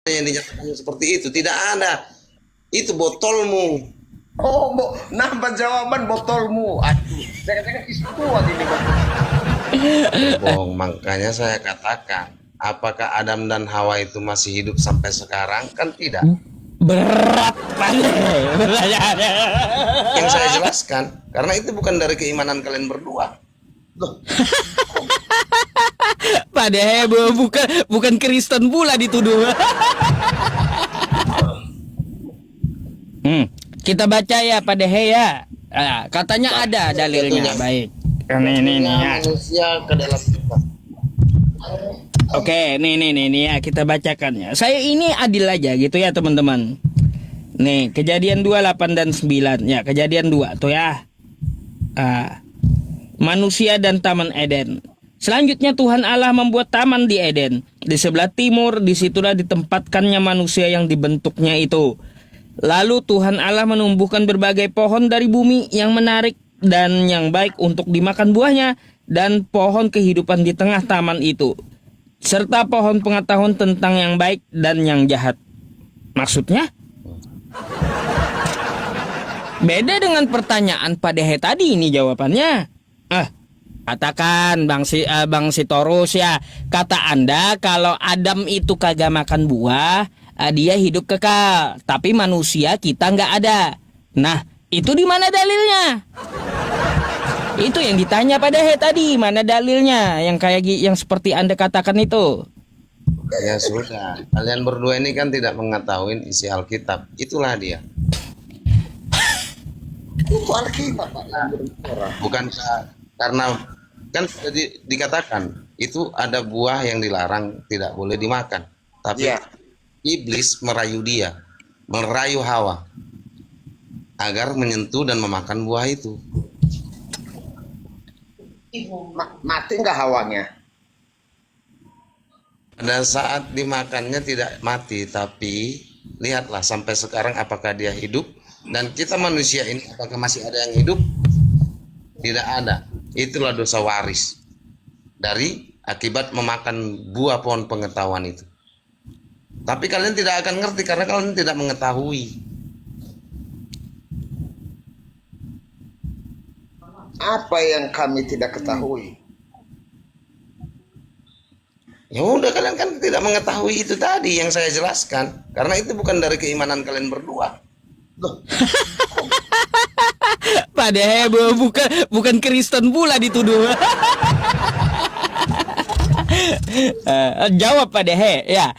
yang dinyatakan seperti itu. Tidak ada. Itu botolmu. Oh, nambah jawaban botolmu. Aduh, jangan-jangan isu tua gini, Bang. Bohong. Makanya saya katakan, apakah Adam dan Hawa itu masih hidup sampai sekarang? Kan tidak. Berat pertanyaannya. Yang saya jelaskan, karena itu bukan dari keimanan kalian berdua. Loh, Padahal bukan Kristen pula dituduh. Kita baca ya padahal ya. Katanya ada dalilnya. Baik. Ini ya. Manusia ke dalam kita. Oke, nih ya kita bacakan ya. Saya ini adil aja gitu ya teman-teman. Nih, Kejadian 2, 8 dan 9. Ya, Kejadian 2 tuh ya. Manusia dan Taman Eden. Selanjutnya Tuhan Allah membuat taman di Eden. Di sebelah timur, disitulah ditempatkannya manusia yang dibentuknya itu. Lalu Tuhan Allah menumbuhkan berbagai pohon dari bumi yang menarik dan yang baik untuk dimakan buahnya, dan pohon kehidupan di tengah taman itu, serta pohon pengetahuan tentang yang baik dan yang jahat. Maksudnya? Beda dengan pertanyaan pada tadi ini jawabannya. Katakan Bang Sitorus ya, kata Anda kalau Adam itu kagak makan buah, dia hidup kekal, tapi manusia kita nggak ada. Nah, itu di mana dalilnya? Itu yang ditanya pada tadi, mana dalilnya? Yang seperti Anda katakan itu. Ya sudah, kalian berdua ini kan tidak mengetahui isi Alkitab. Itulah dia. itu Alkitab, Pak. Bukan karena kan sudah dikatakan itu ada buah yang dilarang tidak boleh dimakan. Tapi Ya. iblis merayu merayu Hawa agar menyentuh dan memakan buah itu. Mati nggak Hawanya? Pada saat dimakannya tidak mati, tapi lihatlah sampai sekarang apakah dia hidup, dan kita manusia ini apakah masih ada yang hidup? Tidak ada. Itulah dosa waris dari akibat memakan buah pohon pengetahuan itu. Tapi kalian tidak akan ngerti karena kalian tidak mengetahui. Apa yang kami tidak ketahui? Ya udah, kalian kan tidak mengetahui itu tadi yang saya jelaskan. Karena itu bukan dari keimanan kalian berdua. Loh, Padahal bukan Kristen pula dituduh. Jawab padahal ya.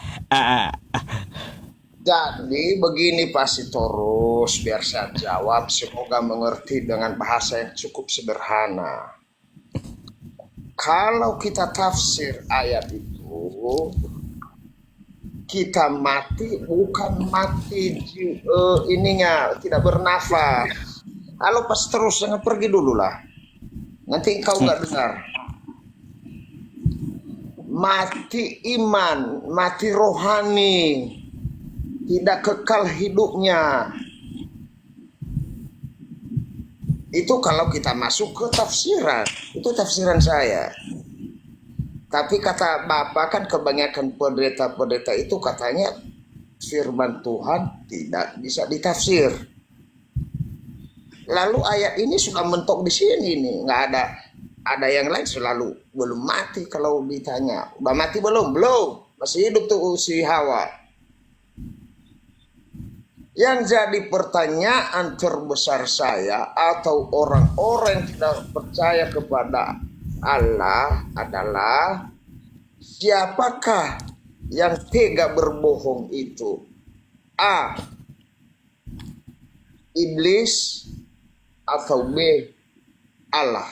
jadi begini Pak Sitorus, biar saya jawab, semoga mengerti dengan bahasa yang cukup sederhana. Kalau kita tafsir ayat itu, kita mati bukan mati ininya tidak bernafas. Halo Pak Sitorus, jangan pergi dulu lah. Nanti engkau nggak dengar. Mati iman, mati rohani, tidak kekal hidupnya. Itu kalau kita masuk ke tafsiran, itu tafsiran saya. Tapi kata Bapak kan kebanyakan pendeta-pendeta itu katanya firman Tuhan tidak bisa ditafsir. Lalu ayat ini suka mentok di sini nih, nggak ada yang lain, selalu belum mati. Kalau ditanya udah mati belum, masih hidup tuh si Hawa. Yang jadi pertanyaan terbesar saya atau orang-orang yang tidak percaya kepada Allah adalah, siapakah yang tega berbohong itu? A. Iblis, atau B. Allah?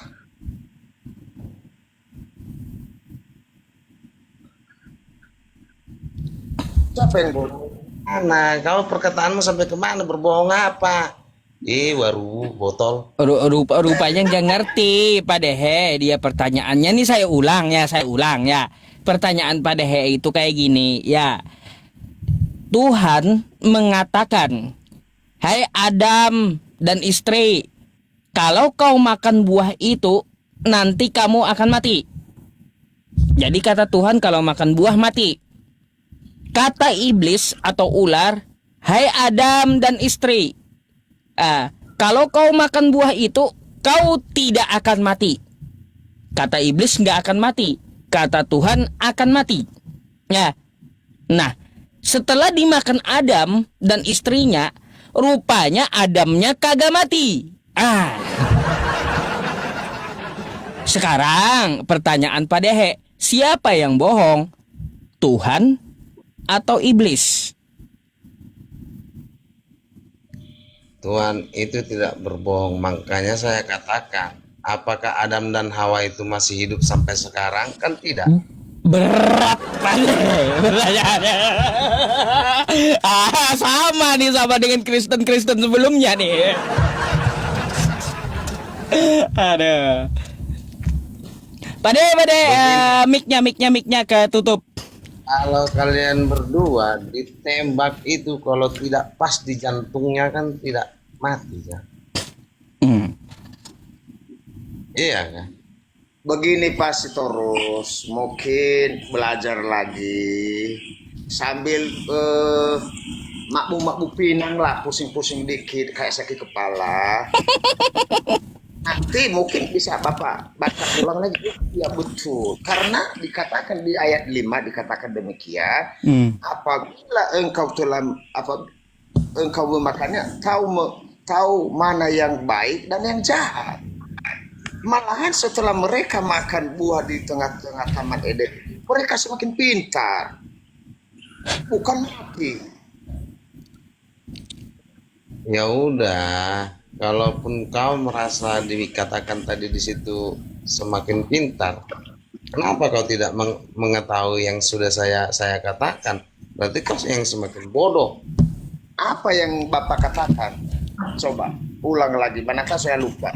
Siapa yang bohong? Mana? Kau perkataanmu sampai kemana? Berbohong apa? Baru botol. Rupanya nggak ngerti padahal dia pertanyaannya nih, saya ulang ya. Pertanyaan padahal itu kayak gini ya. Tuhan mengatakan, hai Adam dan istri, kalau kau makan buah itu nanti kamu akan mati. Jadi kata Tuhan kalau makan buah mati. Kata iblis atau ular, "Hai Adam dan istri, kalau kau makan buah itu, kau tidak akan mati." Kata iblis nggak akan mati, kata Tuhan akan mati. Ya, nah setelah dimakan Adam dan istrinya, rupanya Adamnya kagak mati. Sekarang pertanyaan Pak Dehe, siapa yang bohong? Tuhan atau iblis? Tuhan itu tidak berbohong, makanya saya katakan, apakah Adam dan Hawa itu masih hidup sampai sekarang? Kan tidak. Berat pertanyaannya. Sama nih sama dengan Kristen-Kristen sebelumnya nih. Aduh. Pade, mic-nya ketutup. Kalau kalian berdua ditembak itu, kalau tidak pas di jantungnya kan tidak mati kan? Iya kan? Begini Pak Sitorus, mungkin belajar lagi sambil makbuk pinang lah, pusing-pusing dikit kayak sakit kepala. Nanti mungkin bisa Bapak baca ulang lagi. Ya betul, karena dikatakan di ayat 5 dikatakan demikian. Apabila engkau telah engkau memakannya, tahu mana yang baik dan yang jahat. Malahan setelah mereka makan buah di tengah-tengah Taman Eden, mereka semakin pintar, bukan mati. Ya udah, kalaupun kau merasa dikatakan tadi di situ semakin pintar, kenapa kau tidak mengetahui yang sudah saya katakan? Berarti kau yang semakin bodoh. Apa yang Bapak katakan? Coba ulang lagi, manakah saya lupa.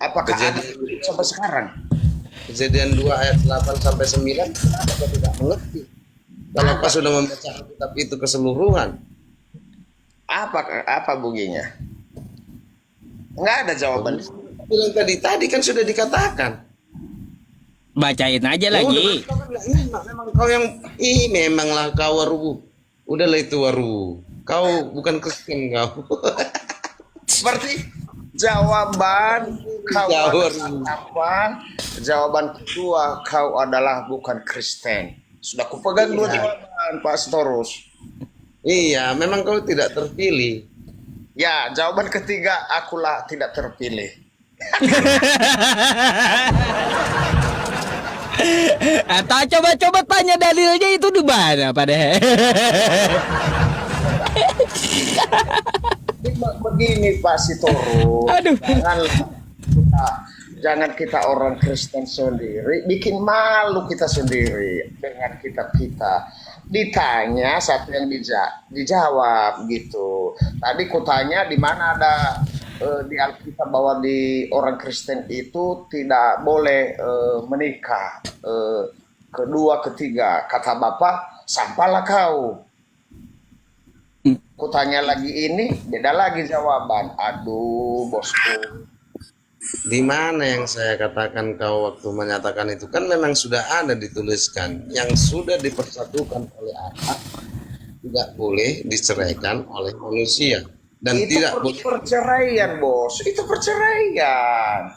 Apakah ada sampai sekarang? Kejadian 2 ayat 8 sampai 9, kenapa kau tidak mengerti? Kalau kau sudah membaca kitab itu keseluruhan. Apa bunyinya? Enggak ada jawaban. Bilang tadi kan sudah dikatakan. Bacain aja lagi. Memang kau yang memanglah kau waru. Udahlah itu waru. Kau bukan Kristen kau. Seperti jawaban kau apa? Jawaban kedua, kau adalah bukan Kristen. Sudah kupegang dua jawaban Pak Sitorus. Iya, memang kau tidak terpilih. Ya, jawaban ketiga, akulah tidak terpilih. Atau coba tanya dalilnya itu di mana, Pak Dehe? Begini Pak Sitorus. Aduh. Jangan kita orang Kristen sendiri bikin malu kita sendiri dengan kitab-kitab. Ditanya satu yang dijawab gitu. Tadi kutanya di mana ada di Alkitab bahwa di orang Kristen itu tidak boleh menikah kedua ketiga. Kata Bapak, sampailah kau. Kutanya lagi ini, beda lagi jawaban. Aduh bosku. Di mana yang saya katakan kau waktu menyatakan itu kan memang sudah ada dituliskan yang sudah dipersatukan oleh Allah tidak boleh diceraikan oleh manusia dan itu tidak boleh perceraian bos, itu perceraian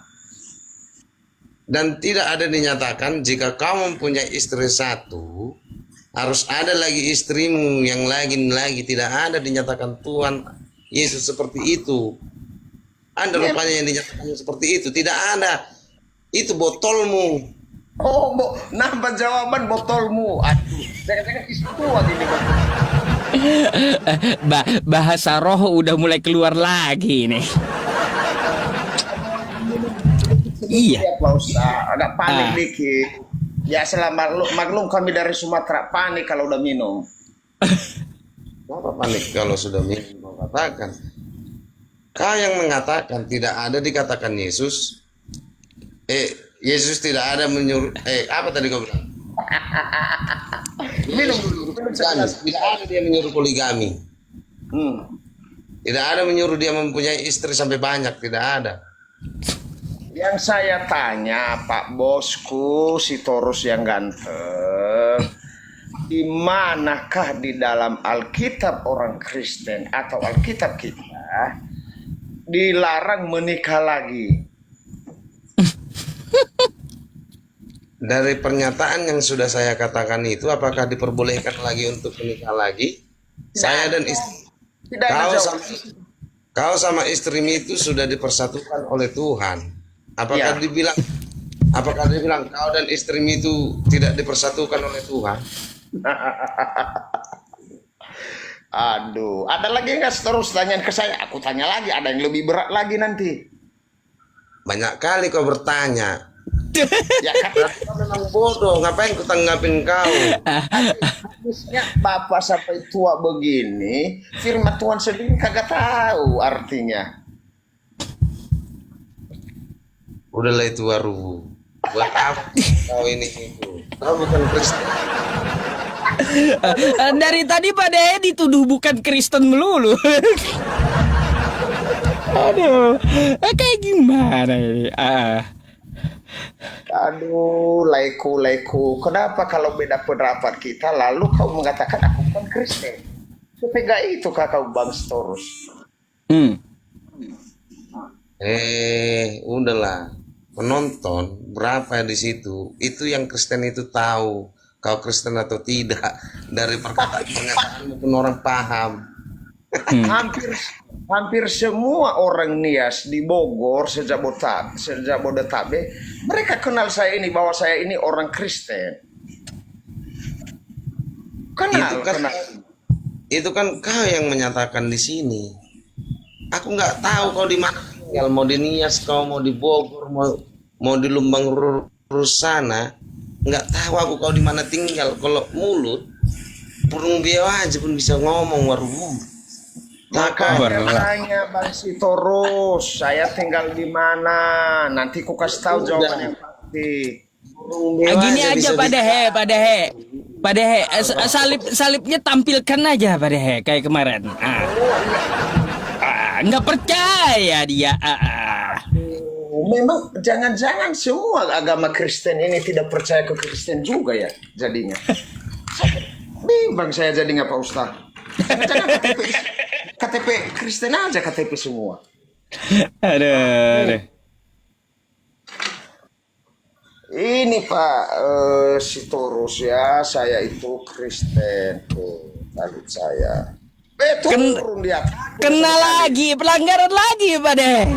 dan tidak ada dinyatakan jika kau mempunyai istri satu harus ada lagi istrimu yang lagi tidak ada dinyatakan Tuhan Yesus seperti itu. Ada rupanya yang dinyatakan seperti itu. Tidak ada. Itu botolmu. Oh, nambah jawaban botolmu. Aduh, jangan-jangan istri tua gini bang. Bahasa roh udah mulai keluar lagi nih. Iya. Ya Pak Ustaz, agak panik dikit. Ya selama maklum kami dari Sumatera, panik kalau udah minum. Kenapa panik kalau sudah minum? Katakan. Kau yang mengatakan tidak ada dikatakan Yesus. Yesus tidak ada menyuruh. Apa tadi kau bilang? Minum dulu. Tidak ada dia menyuruh poligami. Tidak ada menyuruh dia mempunyai istri sampai banyak. Tidak ada. Yang saya tanya Pak Bosku, si Torus yang ganteng, di manakah di dalam Alkitab orang Kristen atau Alkitab kita dilarang menikah lagi? Dari pernyataan yang sudah saya katakan itu, apakah diperbolehkan lagi untuk menikah lagi? Saya dan istri, Tidak ada jawaban. kau sama istrimu itu sudah dipersatukan oleh Tuhan. Apakah Ya. dibilang kau dan istrimu itu tidak dipersatukan oleh Tuhan? Aduh, ada lagi nggak terus tanyain ke saya? Aku tanya lagi, ada yang lebih berat lagi nanti. Banyak kali kau bertanya. Ya kan? Kau memang bodoh, ngapain ku tanggapin kau? Habisnya Bapak sampai tua begini, firman Tuhan sendiri kagak tahu artinya. Udahlah itu waru. Buat apa kau ini itu? Kau bukan Kristen. Dari tadi Pak Dehe dituduh bukan Kristen melulu. Aduh, kayak gimana ini? Aduh, laiku. Kenapa kalau beda pendapat kita, lalu kau mengatakan aku bukan Kristen? Setega itu kau Bang Storus. Udahlah. Penonton berapa di situ? Itu yang Kristen itu tahu kau Kristen atau tidak dari perkataan pun orang paham. Hampir semua orang Nias di Bogor, Sejabodetabek, mereka kenal saya ini, bahwa saya ini orang Kristen. Kenal. Itu kan kau yang menyatakan di sini. Aku nggak tahu kau di mana tinggal, mau di Nias, kau mau di Bogor, mau di Lumbang Rusana, nggak tahu aku kau di mana tinggal. Kalau mulut, burung beo aja pun bisa ngomong warung. Makanya tanya Bang Sitorus, saya tinggal di mana? Nanti ku kasih tahu jawaban yang pasti. Gini aja Pak Dehe, salibnya tampilkan aja Pak Dehe kayak kemarin. Nggak percaya dia. Memang jangan-jangan semua agama Kristen ini tidak percaya ke Kristen juga ya jadinya. Bimbang saya jadinya Pak Ustaz. Jangan KTP Kristen aja, KTP semua. Aduh. Ini Pak Sitorus ya, saya itu Kristen tuh, lalu saya turun dia. Kena lagi, pelanggaran lagi Pak Dehe.